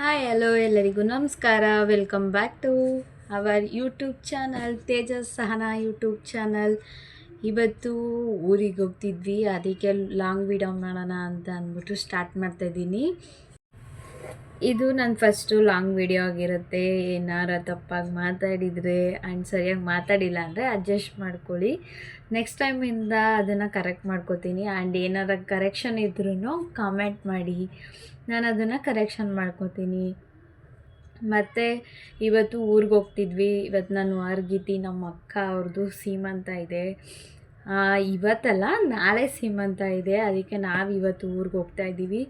Hi hello ಎಲ್ಲರಿಗೂ ನಮಸ್ಕಾರ. Welcome back to our YouTube channel Tejas Sahana YouTube channel. ಇವತ್ತು ಊರಿಗೆ ಹೋಗ್ತಿದ್ವಿ, ಅದಕ್ಕೆ ಲಾಂಗ್ ವಿಡಿಯೋ ಮಾಡೋಣ ಅಂತ ಅಂದ್ಬಿಟ್ಟು ಸ್ಟಾರ್ಟ್ ಮಾಡ್ತಾಯಿದ್ದೀನಿ. ಇದು ನನ್ನ ಫಸ್ಟು ಲಾಂಗ್ ವಿಡಿಯೋ ಆಗಿರುತ್ತೆ. ಏನಾರ ತಪ್ಪಾಗಿ ಮಾತಾಡಿದರೆ ಆ್ಯಂಡ್ ಸರಿಯಾಗಿ ಮಾತಾಡಿಲ್ಲ ಅಂದರೆ ಅಡ್ಜಸ್ಟ್ ಮಾಡ್ಕೊಳ್ಳಿ. ನೆಕ್ಸ್ಟ್ ಟೈಮಿಂದ ಅದನ್ನು ಕರೆಕ್ಟ್ ಮಾಡ್ಕೋತೀನಿ. ಆ್ಯಂಡ್ ಏನಾರ ಕರೆಕ್ಷನ್ ಇದ್ರೂ ಕಾಮೆಂಟ್ ಮಾಡಿ, ನಾನು ಅದನ್ನು ಕರೆಕ್ಷನ್ ಮಾಡ್ಕೋತೀನಿ. ಮತ್ತು ಇವತ್ತು ಊರಿಗೆ ಹೋಗ್ತಿದ್ವಿ. ಇವತ್ತು ನಾನು ವಾರ್ಗಿತಿ ನಮ್ಮ ಅಕ್ಕ ಅವ್ರದ್ದು ಸೀಮಂತ ಇದೆ. ಇವತ್ತಲ್ಲ, ನಾಳೆ ಸೀಮಂತ ಇದೆ. ಅದಕ್ಕೆ ನಾವು ಇವತ್ತು ಊರಿಗೆ ಹೋಗ್ತಾಯಿದ್ದೀವಿ.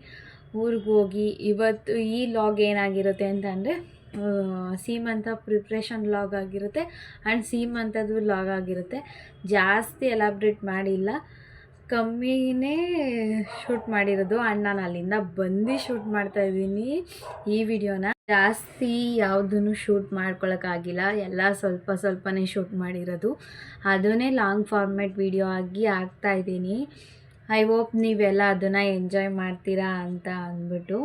ಊರಿಗೆ ಹೋಗಿ ಇವತ್ತು ಈ ಲಾಗ್ ಏನಾಗಿರುತ್ತೆ ಅಂತಂದರೆ ಸೀಮಂತ ಪ್ರಿಪ್ರೇಷನ್ ಲಾಗ್ ಆಗಿರುತ್ತೆ ಆ್ಯಂಡ್ ಸೀಮಂತದ್ದು ಲಾಗ್ ಆಗಿರುತ್ತೆ. ಜಾಸ್ತಿ ಎಲಾಬ್ರೇಟ್ ಮಾಡಿಲ್ಲ, ಕಮ್ಮಿನೇ ಶೂಟ್ ಮಾಡಿರೋದು. ಆ್ಯಂಡ್ ನಾನು ಅಲ್ಲಿಂದ ಬಂದು ಶೂಟ್ ಮಾಡ್ತಾಯಿದ್ದೀನಿ ಈ ವಿಡಿಯೋನ. ಜಾಸ್ತಿ ಯಾವುದನ್ನು ಶೂಟ್ ಮಾಡ್ಕೊಳಕ್ಕಾಗಿಲ್ಲ, ಎಲ್ಲ ಸ್ವಲ್ಪನೇ ಶೂಟ್ ಮಾಡಿರೋದು. ಅದನ್ನೇ ಲಾಂಗ್ ಫಾರ್ಮ್ಯಾಟ್ ವಿಡಿಯೋ ಆಗಿ ಹಾಕ್ತಾಯಿದ್ದೀನಿ. ಐ ಹೋಪ್ ನೀವೆಲ್ಲ ಅದನ್ನು ಎಂಜಾಯ್ ಮಾಡ್ತೀರಾ ಅಂತ ಅಂದ್ಬಿಟ್ಟು.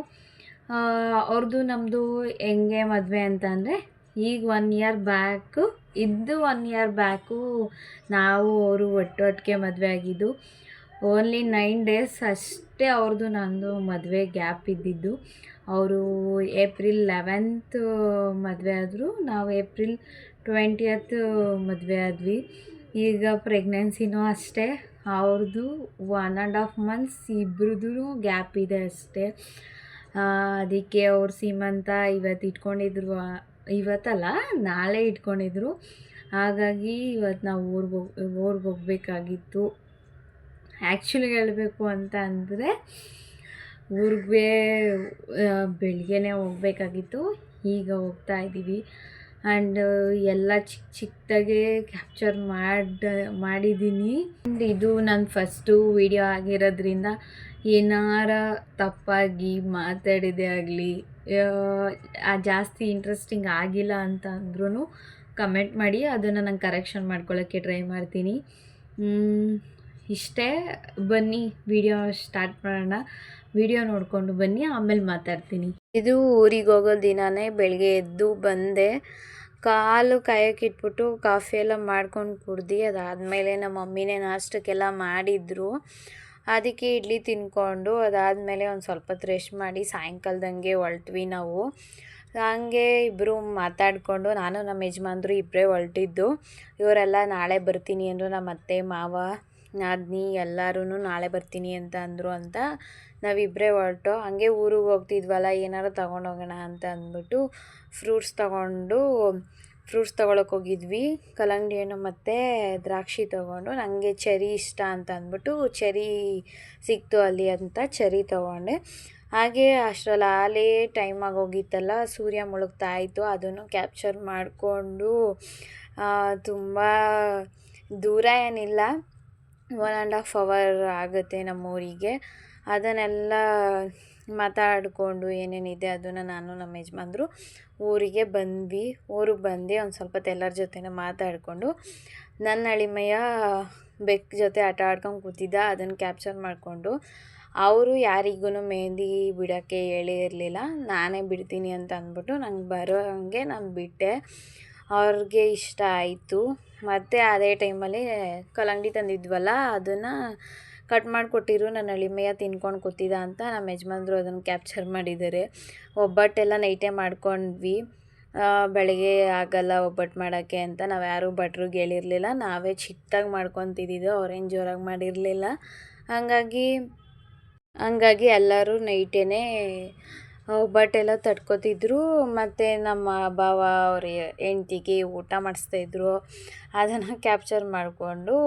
ಅವ್ರದ್ದು ನಮ್ಮದು ಹೆಂಗೆ ಮದುವೆ ಅಂತಂದರೆ, ಈಗ 1 ಇಯರ್ ಬ್ಯಾಕು ಇದ್ದು 1 ಇಯರ್ ಬ್ಯಾಕು ನಾವು ಅವರು ಒಟ್ಟೊಟ್ಟಿಗೆ ಮದುವೆ ಆಗಿದ್ದು. ಓನ್ಲಿ 9 ಡೇಸ್ ಅಷ್ಟೇ ಅವ್ರದ್ದು ನಂದು ಮದುವೆ ಗ್ಯಾಪ್ ಇದ್ದಿದ್ದು. ಅವರು ಏಪ್ರಿಲ್ 11th ಮದುವೆ ಆದರು, ನಾವು ಏಪ್ರಿಲ್ 20th ಮದುವೆ ಆದ್ವಿ. ಈಗ ಪ್ರೆಗ್ನೆನ್ಸಿನೂ ಅಷ್ಟೇ, ಅವ್ರದ್ದು 1.5 months ಇಬ್ಬರದ್ದು ಗ್ಯಾಪ್ ಇದೆ ಅಷ್ಟೇ. ಅದಕ್ಕೆ ಅವ್ರ ಸೀಮಂತ ಇವತ್ತು ಇಟ್ಕೊಂಡಿದ್ರು, ಇವತ್ತಲ್ಲ ನಾಳೆ ಇಟ್ಕೊಂಡಿದ್ರು. ಹಾಗಾಗಿ ಇವತ್ತು ನಾವು ಊರಿಗೆ ಹೋಗ್ಬೇಕಾಗಿತ್ತು. ಆ್ಯಕ್ಚುಲಿ ಹೇಳಬೇಕು ಅಂತ ಅಂದರೆ ಊರಿಗೆ ಬೆಳಗ್ಗೆನೇ ಹೋಗ್ಬೇಕಾಗಿತ್ತು, ಈಗ ಹೋಗ್ತಾ ಇದ್ದೀವಿ. ಆ್ಯಂಡ್ ಎಲ್ಲ ಚಿಕ್ಕದಾಗೆ ಕ್ಯಾಪ್ಚರ್ ಮಾಡಿದ್ದೀನಿ. ಆ್ಯಂಡ್ ಇದು ನನ್ನ ಫಸ್ಟು ವಿಡಿಯೋ ಆಗಿರೋದ್ರಿಂದ ಏನಾರ ತಪ್ಪಾಗಿ ಮಾತಾಡಿದೆ ಆಗಲಿ, ಜಾಸ್ತಿ ಇಂಟ್ರೆಸ್ಟಿಂಗ್ ಆಗಿಲ್ಲ ಅಂತ ಅಂದ್ರೂ ಕಮೆಂಟ್ ಮಾಡಿ, ಅದನ್ನು ನಾನು ಕರೆಕ್ಷನ್ ಮಾಡ್ಕೊಳ್ಳೋಕ್ಕೆ ಟ್ರೈ ಮಾಡ್ತೀನಿ. ಇಷ್ಟೇ, ಬನ್ನಿ ವಿಡಿಯೋ ಸ್ಟಾರ್ಟ್ ಮಾಡೋಣ. ವಿಡಿಯೋ ನೋಡಿಕೊಂಡು ಬನ್ನಿ, ಆಮೇಲೆ ಮಾತಾಡ್ತೀನಿ. ಇದು ಊರಿಗೆ ಹೋಗೋ ದಿನವೇ ಬೆಳಗ್ಗೆ ಎದ್ದು ಬಂದೆ, ಕಾಲು ಕಾಯಕ್ಕಿಟ್ಬಿಟ್ಟು ಕಾಫಿ ಎಲ್ಲ ಮಾಡ್ಕೊಂಡು ಕುಡ್ದು, ಅದಾದಮೇಲೆ ನಮ್ಮ ಮಮ್ಮಿನೇ ನಾಷ್ಟಕ್ಕೆಲ್ಲ ಮಾಡಿದ್ರು. ಅದಕ್ಕೆ ಇಡ್ಲಿ ತಿನ್ಕೊಂಡು ಅದಾದಮೇಲೆ ಒಂದು ಸ್ವಲ್ಪ ಹೊತ್ತು ರೆಸ್ಟ್ ಮಾಡಿ ಸಾಯಂಕಾಲದಂಗೆ ಹೊರಟ್ವಿ ನಾವು. ಹಂಗೆ ಇಬ್ಬರು ಮಾತಾಡಿಕೊಂಡು, ನಾನು ನಮ್ಮ ಯಜಮಾನ್ರು ಇಬ್ಬರೇ ಹೊರಟಿದ್ದು. ಇವರೆಲ್ಲ ನಾಳೆ ಬರ್ತೀನಿ ಅಂದರು, ನಮ್ಮ ಅತ್ತೆ ಮಾವ ನಾದಿನಿ ಎಲ್ಲರೂ ನಾಳೆ ಬರ್ತೀನಿ ಅಂತ ಅಂದರು ಅಂತ ನಾವಿಬ್ಬರೇ ಹೊರಟು. ಹಂಗೆ ಊರಿಗೆ ಹೋಗ್ತಿದ್ವಲ್ಲ, ಏನಾರು ತೊಗೊಂಡೋಗೋಣ ಅಂತ ಅಂದ್ಬಿಟ್ಟು ಫ್ರೂಟ್ಸ್ ತೊಗೊಳಕ್ಕೆ ಹೋಗಿದ್ವಿ. ಕಲ್ಲಂಗಡಿ ಹಣ್ಣು ಮತ್ತು ದ್ರಾಕ್ಷಿ ತೊಗೊಂಡು, ನನಗೆ ಚೆರಿ ಇಷ್ಟ ಅಂತ ಅಂದ್ಬಿಟ್ಟು ಚೆರಿ ಸಿಕ್ತು ಅಲ್ಲಿ ಅಂತ ಚೆರಿ ತೊಗೊಂಡೆ. ಹಾಗೆ ಅಷ್ಟರಲ್ಲಿ ಆಲೇ ಟೈಮ್ ಆಗೋಗಿತ್ತಲ್ಲ, ಸೂರ್ಯ ಮುಳುಗ್ತಾ ಇತ್ತು. ಅದನ್ನು ಕ್ಯಾಪ್ಚರ್ ಮಾಡಿಕೊಂಡು, ತುಂಬ ದೂರ ಏನಿಲ್ಲ, 1.5 hour ಆಗುತ್ತೆ ನಮ್ಮೂರಿಗೆ. ಅದನ್ನೆಲ್ಲ ಮಾತಾಡಿಕೊಂಡು ಏನೇನಿದೆ ಅದನ್ನು ನಾನು ನಮ್ಮ ಯಜಮಾನ್ರು ಊರಿಗೆ ಬಂದ್ವಿ. ಊರಿಗೆ ಬಂದು ಒಂದು ಸ್ವಲ್ಪ ಹೊತ್ತು ಎಲ್ಲರ ಜೊತೆನೂ ಮಾತಾಡಿಕೊಂಡು, ನನ್ನ ಅಳಿಮಯ್ಯ ಬೆಕ್ಕ ಜೊತೆ ಆಟ ಆಡ್ಕೊಂಡು ಕೂತಿದ್ದ, ಅದನ್ನು ಕ್ಯಾಪ್ಚರ್ ಮಾಡಿಕೊಂಡು, ಅವರು ಯಾರಿಗೂ ಮೆಹಂದಿ ಬಿಡೋಕ್ಕೆ ಹೇಳಿರಲಿಲ್ಲ, ನಾನೇ ಬಿಡ್ತೀನಿ ಅಂತ ಅಂದ್ಬಿಟ್ಟು ನಂಗೆ ಬರೋ ಹಂಗೆ ನಾನು ಬಿಟ್ಟೆ. ಅವ್ರಿಗೆ ಇಷ್ಟ ಆಯಿತು. ಮತ್ತು ಅದೇ ಟೈಮಲ್ಲಿ ಕಲ್ಲಂಗಡಿ ತಂದಿದ್ವಲ್ಲ, ಅದನ್ನು ಕಟ್ ಮಾಡಿಕೊಟ್ಟಿರು ನನ್ನ ಅಳಿಮಯ್ಯ ತಿನ್ಕೊಂಡು ಕೂತಿದ್ದ ಅಂತ ನಮ್ಮ ಯಜಮಾನ್ರು ಅದನ್ನು ಕ್ಯಾಪ್ಚರ್ ಮಾಡಿದ್ದಾರೆ. ಒಬ್ಬಟ್ಟೆಲ್ಲ ನೈಟೇ ಮಾಡ್ಕೊಂಡ್ವಿ, ಬೆಳಗ್ಗೆ ಆಗಲ್ಲ ಒಬ್ಬಟ್ಟು ಮಾಡೋಕ್ಕೆ ಅಂತ ನಾವು ಯಾರೂ ಭಟ್ರಿಗೆ ಹೇಳಿರಲಿಲ್ಲ, ನಾವೇ ಚಿಕ್ಕದಾಗಿ ಮಾಡ್ಕೊತಿದ್ದಿದ್ದು, ಅವ್ರೇನು ಜೋರಾಗಿ ಮಾಡಿರಲಿಲ್ಲ. ಹಂಗಾಗಿ ಎಲ್ಲರೂ ನೈಟೇ ಒಬ್ಬಟ್ಟೆಲ್ಲ ತಟ್ಕೊತಿದ್ರು. ಮತ್ತು ನಮ್ಮ ಭಾವ ಅವ್ರ ಹೆಂಡ್ತಿಗೆ ಊಟ ಮಾಡಿಸ್ತಾಯಿದ್ರು. ಅದನ್ನು ಕ್ಯಾಪ್ಚರ್ ಮಾಡಿಕೊಂಡು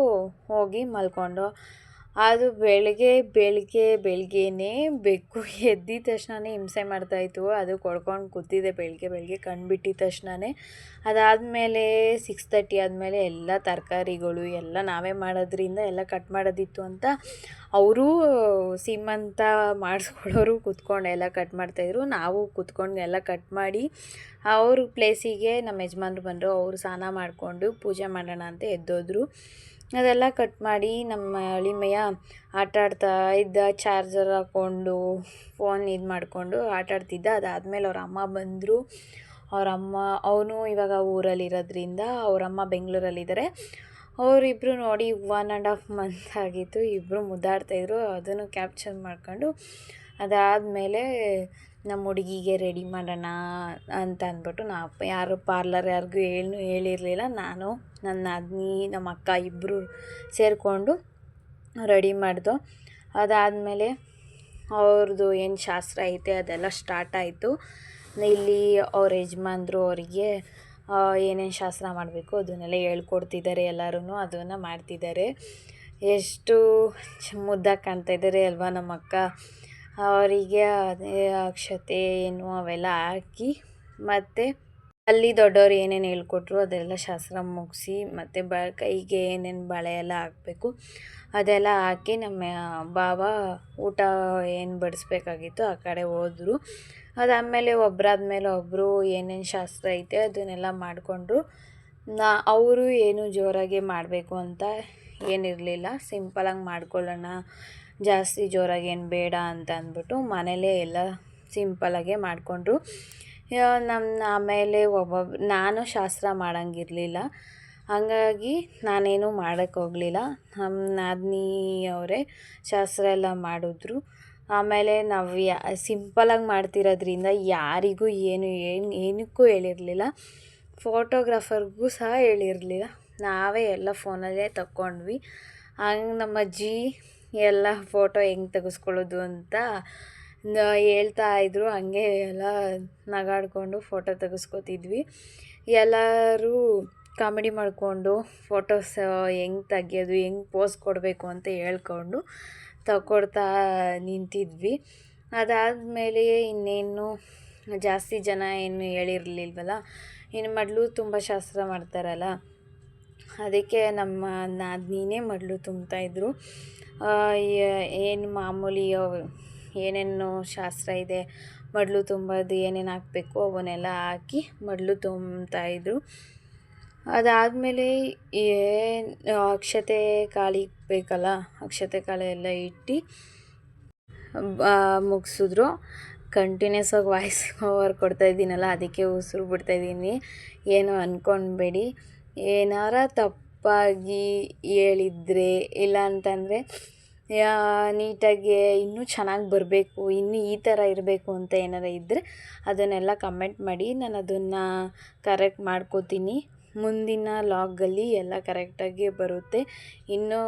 ಹೋಗಿ ಮಲ್ಕೊಂಡು, ಅದು ಬೆಳಗ್ಗೆನೇ ಬೆಕ್ಕು ಎದ್ದಿದ ತಕ್ಷಣವೇ ಹಿಂಸೆ ಮಾಡ್ತಾಯಿತ್ತು. ಅದು ಕೊಡ್ಕೊಂಡು ಕೂತಿದ್ದೆ ಬೆಳಗ್ಗೆ ಕಣ್ಬಿಟ್ಟಿದ ತಕ್ಷಣವೇ. ಅದಾದಮೇಲೆ 6:30 ಆದಮೇಲೆ ಎಲ್ಲ ತರಕಾರಿಗಳು ಎಲ್ಲ ನಾವೇ ಮಾಡೋದ್ರಿಂದ ಎಲ್ಲ ಕಟ್ ಮಾಡೋದಿತ್ತು ಅಂತ ಅವರು ಸೀಮಂತ ಮಾಡಿಸ್ಕೊಳ್ಳೋರು ಕೂತ್ಕೊಂಡು ಎಲ್ಲ ಕಟ್ ಮಾಡ್ತಾಯಿದ್ರು. ನಾವು ಕೂತ್ಕೊಂಡು ಎಲ್ಲ ಕಟ್ ಮಾಡಿ ಅವ್ರ ಪ್ಲೇಸಿಗೆ ನಮ್ಮ ಯಜಮಾನ್ರು ಬಂದರು. ಅವರು ಸ್ನಾನ ಮಾಡಿಕೊಂಡು ಪೂಜೆ ಮಾಡೋಣ ಅಂತ ಎದ್ದೋದ್ರು. ಅದೆಲ್ಲ ಕಟ್ ಮಾಡಿ ನಮ್ಮ ಅಳಿಮಯ್ಯ ಆಟ ಆಡ್ತಾ ಇದ್ದ, ಚಾರ್ಜರ್ ಹಾಕ್ಕೊಂಡು ಫೋನ್ ಇದು ಮಾಡಿಕೊಂಡು ಆಟ ಆಡ್ತಿದ್ದ. ಅದಾದಮೇಲೆ ಅವ್ರ ಅಮ್ಮ ಬಂದರು. ಅವನು ಇವಾಗ ಊರಲ್ಲಿರೋದ್ರಿಂದ ಅವರಮ್ಮ ಬೆಂಗಳೂರಲ್ಲಿದ್ದಾರೆ. ಅವರಿಬ್ಬರು ನೋಡಿ 1.5 ಮಂತ್ ಆಗಿತ್ತು, ಇಬ್ಬರು ಮುದ್ದಾಡ್ತಾಯಿದ್ರು. ಅದನ್ನು ಕ್ಯಾಪ್ಚರ್ ಮಾಡ್ಕೊಂಡು ಅದಾದಮೇಲೆ ನಮ್ಮ ಹುಡುಗಿಗೆ ರೆಡಿ ಮಾಡೋಣ ಅಂತ ಅಂದ್ಬಿಟ್ಟು ಯಾರು ಪಾರ್ಲರ್ ಯಾರಿಗೂ ಹೇಳಿರಲಿಲ್ಲ. ನಾನು, ನನ್ನ ನಾದಿನಿ, ನಮ್ಮ ಅಕ್ಕ ಇಬ್ಬರು ಸೇರಿಕೊಂಡು ರೆಡಿ ಮಾಡ್ದೋ. ಅದಾದಮೇಲೆ ಅವ್ರದ್ದು ಏನು ಶಾಸ್ತ್ರ ಐತೆ ಅದೆಲ್ಲ ಸ್ಟಾರ್ಟ್ ಆಯಿತು. ಇಲ್ಲಿ ಅವ್ರ ಯಜಮಾನ್ರು ಅವರಿಗೆ ಏನೇನು ಶಾಸ್ತ್ರ ಮಾಡಬೇಕು ಅದನ್ನೆಲ್ಲ ಹೇಳ್ಕೊಡ್ತಿದ್ದಾರೆ. ಎಲ್ಲರೂ ಅದನ್ನು ಮಾಡ್ತಿದ್ದಾರೆ. ಎಷ್ಟು ಮುದ್ದಾಗಿ ಕಾಣ್ತಾಯಿದ್ದಾರೆ ಅಲ್ವಾ ನಮ್ಮ ಅಕ್ಕ. ಅವರಿಗೆ ಅದೇ ಅಕ್ಷತೆ ಏನು ಅವೆಲ್ಲ ಹಾಕಿ, ಮತ್ತು ಅಲ್ಲಿ ದೊಡ್ಡವ್ರು ಏನೇನು ಹೇಳ್ಕೊಟ್ರು ಅದೆಲ್ಲ ಶಾಸ್ತ್ರ ಮುಗಿಸಿ, ಮತ್ತು ಕೈಗೆ ಏನೇನು ಬಳೆ ಎಲ್ಲ ಹಾಕಬೇಕು ಅದೆಲ್ಲ ಹಾಕಿ ನಮ್ಮ ಭಾವ ಊಟ ಏನು ಬಡಿಸ್ಬೇಕಾಗಿತ್ತು ಆ ಕಡೆ ಹೋದರು. ಅದಾದಮೇಲೆ ಒಬ್ಬರಾದ್ಮೇಲೆ ಒಬ್ಬರು ಏನೇನು ಶಾಸ್ತ್ರ ಐತೆ ಅದನ್ನೆಲ್ಲ ಮಾಡಿಕೊಂಡ್ರು. ಅವರು ಏನು ಜೋರಾಗಿ ಮಾಡಬೇಕು ಅಂತ ಏನಿರಲಿಲ್ಲ, ಸಿಂಪಲಾಗಿ ಮಾಡ್ಕೊಳ್ಳೋಣ, ಜಾಸ್ತಿ ಜೋರಾಗಿ ಏನು ಬೇಡ ಅಂತ ಅಂದ್ಬಿಟ್ಟು ಮನೇಲೇ ಎಲ್ಲ ಸಿಂಪಲಾಗೆ ಮಾಡಿಕೊಂಡ್ರು. ಆಮೇಲೆ ನಾನು ಶಾಸ್ತ್ರ ಮಾಡೋಂಗಿರಲಿಲ್ಲ, ಹಂಗಾಗಿ ನಾನೇನು ಮಾಡೋಕ್ಕೋಗಲಿಲ್ಲ. ನಮ್ಮ ನಾದಿನಿ ಅವರೇ ಶಾಸ್ತ್ರ ಎಲ್ಲ ಮಾಡಿದ್ರು. ಆಮೇಲೆ ನಾವು ಸಿಂಪಲಾಗಿ ಮಾಡ್ತಿರೋದ್ರಿಂದ ಯಾರಿಗೂ ಏನಕ್ಕೂ ಹೇಳಿರಲಿಲ್ಲ, ಫೋಟೋಗ್ರಾಫರ್ಗೂ ಸಹ ಹೇಳಿರಲಿಲ್ಲ. ನಾವೇ ಎಲ್ಲ ಫೋನಲ್ಲೇ ತಕ್ಕೊಂಡ್ವಿ. ಹಂಗೆ ನಮ್ಮ ಅಜ್ಜಿ ಎಲ್ಲ ಫೋಟೋ ಹೆಂಗೆ ತೆಗೆಸ್ಕೊಳ್ಳೋದು ಅಂತ ಹೇಳ್ತಾಯಿದ್ರು. ಹಂಗೆ ಎಲ್ಲ ನಗಾಡಿಕೊಂಡು ಫೋಟೋ ತೆಗೆಸ್ಕೊತಿದ್ವಿ. ಎಲ್ಲರೂ ಕಾಮಿಡಿ ಮಾಡಿಕೊಂಡು ಫೋಟೋಸ್ ಹೆಂಗೆ ತೆಗಿಯೋದು, ಹೆಂಗೆ ಪೋಸ್ ಕೊಡಬೇಕು ಅಂತ ಹೇಳ್ಕೊಂಡು ತಗೊಡ್ತಾ ನಿಂತಿದ್ವಿ. ಅದಾದಮೇಲೆ ಇನ್ನೇನು ಜಾಸ್ತಿ ಜನ ಏನು ಹೇಳಿರಲಿಲ್ವಲ್ಲ, ಇನ್ನು ಮಡ್ಲು ತುಂಬ ಶಾಸ್ತ್ರ ಮಾಡ್ತಾರಲ್ಲ, ಅದಕ್ಕೆ ನಮ್ಮ ನಾದಿನಿನೇ ಮಡ್ಲು ತುಂಬ್ತಾಯಿದ್ರು. ಏನು ಮಾಮೂಲಿ ಏನೇನು ಶಾಸ್ತ್ರ ಇದೆ, ಮಡ್ಲು ತುಂಬೋದು ಏನೇನು ಹಾಕಬೇಕು ಅವನ್ನೆಲ್ಲ ಹಾಕಿ ಮಡ್ಲು ತುಂಬ್ತಾಯಿದ್ರು. ಅದಾದಮೇಲೆ ಅಕ್ಷತೆ ಕಾಳಿಗೆ ಬೇಕಲ್ಲ, ಅಕ್ಷತೆ ಕಾಳು ಎಲ್ಲ ಇಟ್ಟು ಮುಗಿಸಿದ್ರು. ಕಂಟಿನ್ಯೂಸ್ ಆಗಿ ವಾಯ್ಸ್ ಓವರ್ ಕೊಡ್ತಾಯಿದ್ದೀನಲ್ಲ, ಅದಕ್ಕೆ ಉಸಿರು ಬಿಡ್ತಾಯಿದ್ದೀನಿ, ಏನು ಅಂದ್ಕೊಳ್ಬೇಡಿ. ಏನಾರ ತಪ್ಪಾಗಿ ಹೇಳಿದರೆ, ಇಲ್ಲ ಅಂತಂದರೆ ನೀಟಾಗಿ ಇನ್ನೂ ಚೆನ್ನಾಗಿ ಬರಬೇಕು, ಇನ್ನೂ ಈ ಥರ ಇರಬೇಕು ಅಂತ ಏನಾರ ಇದ್ದರೆ ಅದನ್ನೆಲ್ಲ ಕಮೆಂಟ್ ಮಾಡಿ, ನಾನು ಅದನ್ನು ಕರೆಕ್ಟ್ ಮಾಡ್ಕೋತೀನಿ. ಮುಂದಿನ ಲಾಗಲ್ಲಿ ಎಲ್ಲ ಕರೆಕ್ಟಾಗಿ ಬರುತ್ತೆ. ಇನ್ನೂ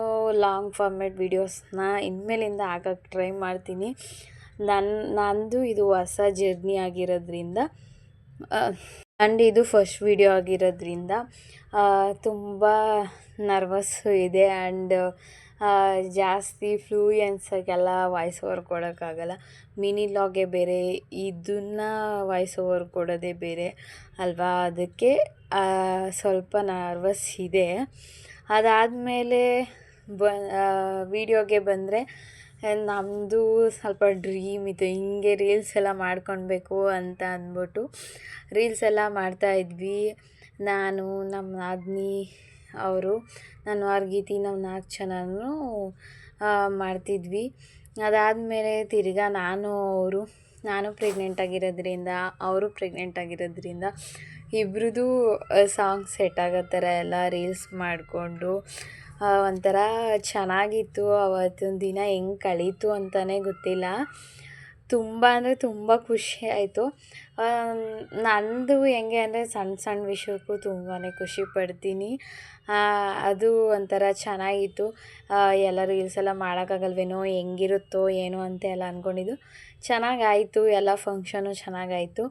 ಲಾಂಗ್ ಫಾರ್ಮೇಟ್ ವೀಡಿಯೋಸ್ನ ಇನ್ಮೇಲಿಂದ ಹಾಕಕ್ಕೆ ಟ್ರೈ ಮಾಡ್ತೀನಿ. ನಂದು ಇದು ಹೊಸ ಜರ್ನಿ ಆಗಿರೋದ್ರಿಂದ, ಇದು ಫಸ್ಟ್ ವೀಡಿಯೋ ಆಗಿರೋದ್ರಿಂದ ತುಂಬ ನರ್ವಸ್ಸು ಇದೆ. ಆ್ಯಂಡ್ ಜಾಸ್ತಿ ಫ್ಲೂಯೆನ್ಸಾಗೆಲ್ಲ ವಾಯ್ಸ್ ಓವರ್ ಕೊಡೋಕ್ಕಾಗಲ್ಲ. ಮಿನಿ ಲಾಗೇ ಬೇರೆ, ಇದನ್ನು ವಾಯ್ಸ್ ಓವರ್ ಕೊಡೋದೇ ಬೇರೆ ಅಲ್ವಾ, ಅದಕ್ಕೆ ಸ್ವಲ್ಪ ನರ್ವಸ್ ಇದೆ. ಅದಾದಮೇಲೆ ವೀಡಿಯೋಗೆ ಬಂದರೆ, ನಮ್ಮದು ಸ್ವಲ್ಪ ಡ್ರೀಮ್ ಇತ್ತು, ಹಿಂಗೆ ರೀಲ್ಸ್ ಎಲ್ಲ ಮಾಡ್ಕೊಳ್ಬೇಕು ಅಂತ ಅಂದ್ಬಿಟ್ಟು ರೀಲ್ಸ್ ಎಲ್ಲ ಮಾಡ್ತಾಯಿದ್ವಿ. ನಾನು, ನಮ್ಮ ನಾದಿನಿ ಅವರು, ನನ್ನ ವಾರ್ಗೀತಿ, ನಾವು 4 ಜನನೂ ಮಾಡ್ತಿದ್ವಿ. ಅದಾದಮೇಲೆ ತಿರ್ಗಾ ನಾನು ಪ್ರೆಗ್ನೆಂಟ್ ಆಗಿರೋದ್ರಿಂದ, ಅವರು ಪ್ರೆಗ್ನೆಂಟ್ ಆಗಿರೋದ್ರಿಂದ ಇಬ್ರದ್ದು ಸಾಂಗ್ ಸೆಟ್ ಆಗೋ ಥರ ಎಲ್ಲ ರೀಲ್ಸ್ ಮಾಡಿಕೊಂಡು ಒಂಥರ ಚೆನ್ನಾಗಿತ್ತು. ಅವತ್ತಿನ ದಿನ ಹೆಂಗೆ ಕಳೀತು ಅಂತಲೇ ಗೊತ್ತಿಲ್ಲ. ತುಂಬ ಅಂದರೆ ತುಂಬ ಖುಷಿ ಆಯಿತು. ನಂದು ಹೆಂಗೆ ಅಂದರೆ ಸಣ್ಣ ವಿಷಯಕ್ಕೂ ತುಂಬಾ ಖುಷಿ ಪಡ್ತೀನಿ. ಅದು ಒಂಥರ ಚೆನ್ನಾಗಿತ್ತು. ಎಲ್ಲ ರೀಲ್ಸ್ ಎಲ್ಲ ಮಾಡೋಕ್ಕಾಗಲ್ವೇನೋ, ಹೆಂಗಿರುತ್ತೋ ಏನೋ ಅಂತ ಎಲ್ಲ ಅಂದ್ಕೊಂಡಿದ್ದು. ಚೆನ್ನಾಗಾಯಿತು, ಎಲ್ಲ ಫಂಕ್ಷನು ಚೆನ್ನಾಗಾಯಿತು.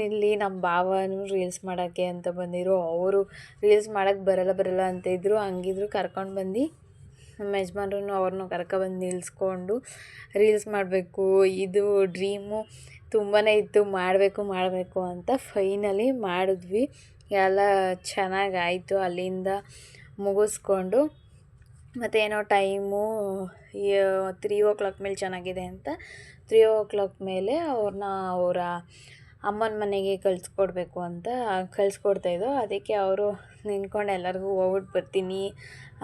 ಇಲ್ಲಿ ನಮ್ಮ ಭಾವನೂ ರೀಲ್ಸ್ ಮಾಡೋಕ್ಕೆ ಅಂತ ಬಂದಿದ್ರು. ಅವರು ರೀಲ್ಸ್ ಮಾಡೋಕ್ಕೆ ಬರಲ್ಲ ಅಂತ ಇದ್ದರು. ಹಂಗಿದ್ರು ಕರ್ಕೊಂಡು ಬಂದು, ನಮ್ಮ ಯಜಮಾನ್ರೂ ಅವ್ರನ್ನೂ ಕರ್ಕೊಬಂದು ನಿಲ್ಲಿಸ್ಕೊಂಡು ರೀಲ್ಸ್ ಮಾಡಬೇಕು, ಇದು ಡ್ರೀಮು ತುಂಬಾ ಇತ್ತು, ಮಾಡಬೇಕು ಅಂತ ಫೈನಲಿ ಮಾಡಿದ್ವಿ. ಎಲ್ಲ ಚೆನ್ನಾಗಾಯಿತು. ಅಲ್ಲಿಂದ ಮುಗಿಸ್ಕೊಂಡು ಮತ್ತೇನೋ ಟೈಮು 3 o'clock ಮೇಲೆ ಚೆನ್ನಾಗಿದೆ ಅಂತ 3 o'clock ಮೇಲೆ ಅವರ ಅಮ್ಮನ ಮನೆಗೆ ಕಳಿಸ್ಕೊಡ್ಬೇಕು ಅಂತ ಕಳಿಸ್ಕೊಡ್ತಾಯಿದ್ದೋ. ಅದಕ್ಕೆ ಅವರು ನಿಂತ್ಕೊಂಡು ಎಲ್ಲರಿಗೂ ಹೋಗ್ಬಿಟ್ಟು ಬರ್ತೀನಿ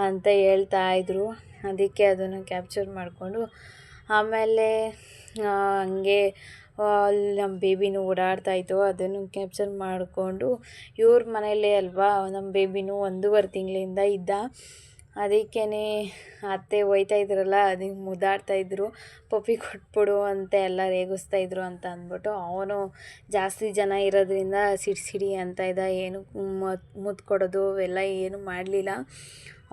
ಅಂತ ಹೇಳ್ತಾಯಿದ್ರು. ಅದಕ್ಕೆ ಅದನ್ನು ಕ್ಯಾಪ್ಚರ್ ಮಾಡಿಕೊಂಡು ಆಮೇಲೆ ಹಂಗೆ ಅಲ್ಲಿ ನಮ್ಮ ಬೇಬಿನೂ ಓಡಾಡ್ತಾಯಿತ್ತು, ಅದನ್ನು ಕ್ಯಾಪ್ಚರ್ ಮಾಡಿಕೊಂಡು ಇವ್ರ ಮನೆಯಲ್ಲೇ ಅಲ್ವಾ ನಮ್ಮ ಬೇಬಿನೂ 1.5 ತಿಂಗಳಿಂದ ಇದ್ದ. ಅದಕ್ಕೇ ಅತ್ತೆ ಒಯ್ತಾ ಇದ್ರಲ್ಲ, ಅದಕ್ಕೆ ಮುದ್ದಾಡ್ತಾಯಿದ್ರು, ಪಪ್ಪಿ ಕೊಟ್ಬಿಡು ಅಂತ ಎಲ್ಲ ರೇಗಿಸ್ತಾಯಿದ್ರು ಅಂತ ಅಂದ್ಬಿಟ್ಟು ಅವನು ಜಾಸ್ತಿ ಜನ ಇರೋದ್ರಿಂದ ಸಿಡಿ ಅಂತ ಇದ್ದ. ಏನು ಮುದ್ದು ಕೊಡೋದು ಅವೆಲ್ಲ ಏನು ಮಾಡಲಿಲ್ಲ.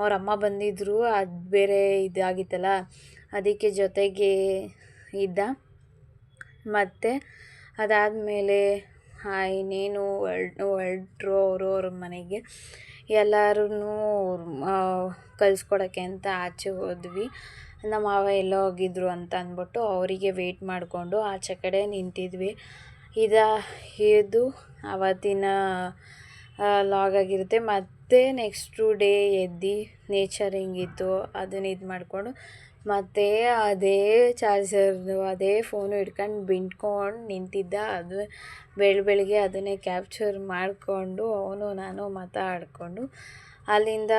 ಅವ್ರ ಅಮ್ಮ ಬಂದಿದ್ದರು, ಅದು ಬೇರೆ ಇದಾಗಿತ್ತಲ್ಲ, ಅದಕ್ಕೆ ಜೊತೆಗೆ ಇದ್ದ. ಮತ್ತು ಅದಾದಮೇಲೆ ಇನ್ನೇನು ಹೊರಟ್ರು ಅವ್ರ ಮನೆಗೆ. ಎಲ್ಲರೂ ಕಲಿಸ್ಕೊಡೋಕ್ಕೆ ಅಂತ ಆಚೆ ಹೋದ್ವಿ. ನಮ್ಮ ಮಾವ ಎಲ್ಲೋ ಹೋಗಿದ್ರು ಅಂತ ಅಂದ್ಬಿಟ್ಟು ಅವರಿಗೆ ವೆಯ್ಟ್ ಮಾಡಿಕೊಂಡು ಆಚೆ ಕಡೆ ನಿಂತಿದ್ವಿ. ಇದು ಆವತ್ತಿನ ಲಾಗ್ ಆಗಿರುತ್ತೆ. ಮತ್ತು ನೆಕ್ಸ್ಟು ಡೇ ಎದ್ದು ನೇಚರ್ ಹೆಂಗಿತ್ತು ಅದನ್ನು ಇದು ಮಾಡಿಕೊಂಡು ಮತ್ತು ಅದೇ ಚಾರ್ಜರ್ದು ಅದೇ ಫೋನು ಹಿಡ್ಕೊಂಡು ಬಿಂಟ್ಕೊಂಡು ನಿಂತಿದ್ದ. ಅದು ಬೆಳಗ್ಗೆ ಅದನ್ನೇ ಕ್ಯಾಪ್ಚರ್ ಮಾಡಿಕೊಂಡು ಅವನು ನಾನು ಮಾತಾಡಿಕೊಂಡು ಅಲ್ಲಿಂದ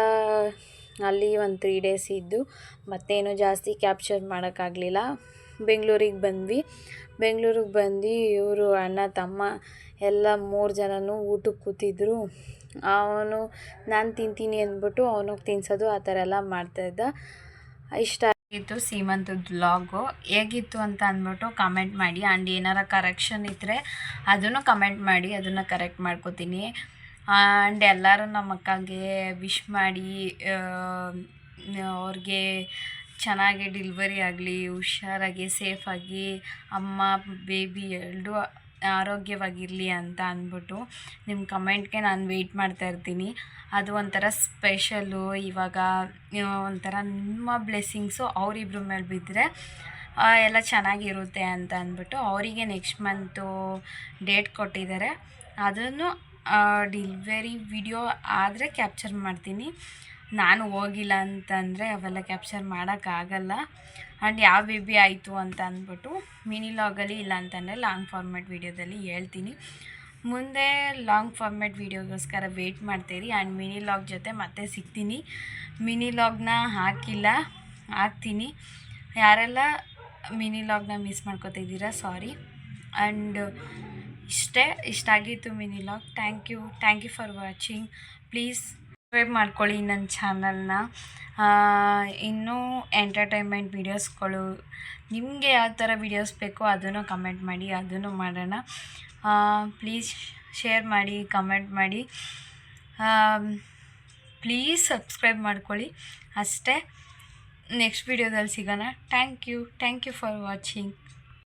ಅಲ್ಲಿ ಒಂದು 3 ಡೇಸ್ ಇದ್ದು ಮತ್ತೇನು ಜಾಸ್ತಿ ಕ್ಯಾಪ್ಚರ್ ಮಾಡೋಕ್ಕಾಗಲಿಲ್ಲ. ಬೆಂಗಳೂರಿಗೆ ಬಂದ್ವಿ. ಬೆಂಗಳೂರಿಗೆ ಬಂದು ಇವರು ಅಣ್ಣ ತಮ್ಮ ಎಲ್ಲ 3 ಜನನೂ ಊಟಕ್ಕೆ ಕೂತಿದ್ರು. ಅವನು ನಾನು ತಿಂತೀನಿ ಅಂದ್ಬಿಟ್ಟು ಅವನಿಗೆ ತಿನ್ನಿಸೋದು ಆ ಥರ ಎಲ್ಲ ಮಾಡ್ತಾಯಿದ್ದ. ಇಷ್ಟ ಆಗಿತ್ತು ಸೀಮಂತದ ವ್ಲಾಗು. ಹೇಗಿತ್ತು ಅಂತ ಅಂದ್ಬಿಟ್ಟು ಕಮೆಂಟ್ ಮಾಡಿ. ಆ್ಯಂಡ್ ಏನಾರ ಕರೆಕ್ಷನ್ ಇದ್ದರೆ ಅದನ್ನು ಕಮೆಂಟ್ ಮಾಡಿ, ಅದನ್ನು ಕರೆಕ್ಟ್ ಮಾಡ್ಕೋತೀನಿ. ಆ್ಯಂಡ್ ಎಲ್ಲರೂ ನಮ್ಮ ಅಕ್ಕಗೆ ವಿಶ್ ಮಾಡಿ ಅವ್ರಿಗೆ ಚೆನ್ನಾಗಿ ಡೆಲಿವರಿ ಆಗಲಿ, ಹುಷಾರಾಗಿ ಸೇಫಾಗಿ ಅಮ್ಮ ಬೇಬಿ ಎರಡೂ ಆರೋಗ್ಯವಾಗಿರಲಿ ಅಂತ ಅಂದ್ಬಿಟ್ಟು ನಿಮ್ಮ ಕಮೆಂಟ್ಗೆ ನಾನು ವೆಯ್ಟ್ ಮಾಡ್ತಾಯಿರ್ತೀನಿ. ಅದು ಒಂಥರ ಸ್ಪೆಷಲು. ಇವಾಗ ಒಂಥರ ನಿಮ್ಮ ಬ್ಲೆಸ್ಸಿಂಗ್ಸು ಅವರಿಬ್ಬರ ಮೇಲೆ ಬಿದ್ದರೆ ಎಲ್ಲ ಚೆನ್ನಾಗಿರುತ್ತೆ ಅಂತ ಅಂದ್ಬಿಟ್ಟು ಅವರಿಗೆ ನೆಕ್ಸ್ಟ್ ಮಂತು ಡೇಟ್ ಕೊಟ್ಟಿದ್ದಾರೆ. ಅದನ್ನು ಡೆಲಿವರಿ ವಿಡಿಯೋ ಆದರೆ ಕ್ಯಾಪ್ಚರ್ ಮಾಡ್ತೀನಿ. ನಾನು ಹೋಗಿಲ್ಲ ಅಂತಂದರೆ ಅವೆಲ್ಲ ಕ್ಯಾಪ್ಚರ್ ಮಾಡೋಕ್ಕಾಗಲ್ಲ. ಆ್ಯಂಡ್ ಯಾವ ಬೇಬಿ ಆಯಿತು ಅಂತ ಅಂದ್ಬಿಟ್ಟು ಮಿನಿ ಲಾಗಲ್ಲಿ ಇಲ್ಲ ಅಂತಂದರೆ ಲಾಂಗ್ ಫಾರ್ಮ್ಯಾಟ್ ವೀಡಿಯೋದಲ್ಲಿ ಹೇಳ್ತೀನಿ. ಮುಂದೆ ಲಾಂಗ್ ಫಾರ್ಮ್ಯಾಟ್ ವೀಡಿಯೋಗೋಸ್ಕರ ವೆಯ್ಟ್ ಮಾಡ್ತೀರಿ. ಆ್ಯಂಡ್ ಮಿನಿ ಲಾಗ್ ಜೊತೆ ಮತ್ತೆ ಸಿಗ್ತೀನಿ. ಮಿನಿ ಲಾಗ್ನ ಹಾಕ್ತೀನಿ. ಯಾರೆಲ್ಲ ಮಿನಿ ಲಾಗ್ನ ಮಿಸ್ ಮಾಡ್ಕೋತಿದ್ದೀರಾ ಸಾರಿ. ಆ್ಯಂಡ್ ಇಷ್ಟ ಆಗಿತ್ತು mini vlog. Thank you for watching. Please subscribe ಮಾಡ್ಕೊಳ್ಳಿ ನನ್ನ ಚಾನಲ್ನ. ಇನ್ನೂ ಎಂಟರ್ಟೈನ್ಮೆಂಟ್ ವೀಡಿಯೋಸ್ಗಳು ನಿಮಗೆ ಯಾವ ಥರ ವೀಡಿಯೋಸ್ ಬೇಕೋ ಅದನ್ನು ಕಮೆಂಟ್ ಮಾಡಿ, ಅದನ್ನು ಮಾಡೋಣ. ಪ್ಲೀಸ್ ಶೇರ್ ಮಾಡಿ, ಕಮೆಂಟ್ ಮಾಡಿ, ಪ್ಲೀಸ್ ಸಬ್ಸ್ಕ್ರೈಬ್ ಮಾಡ್ಕೊಳ್ಳಿ ಅಷ್ಟೇ. ನೆಕ್ಸ್ಟ್ ವೀಡಿಯೋದಲ್ಲಿ ಸಿಗೋಣ. Thank you for watching.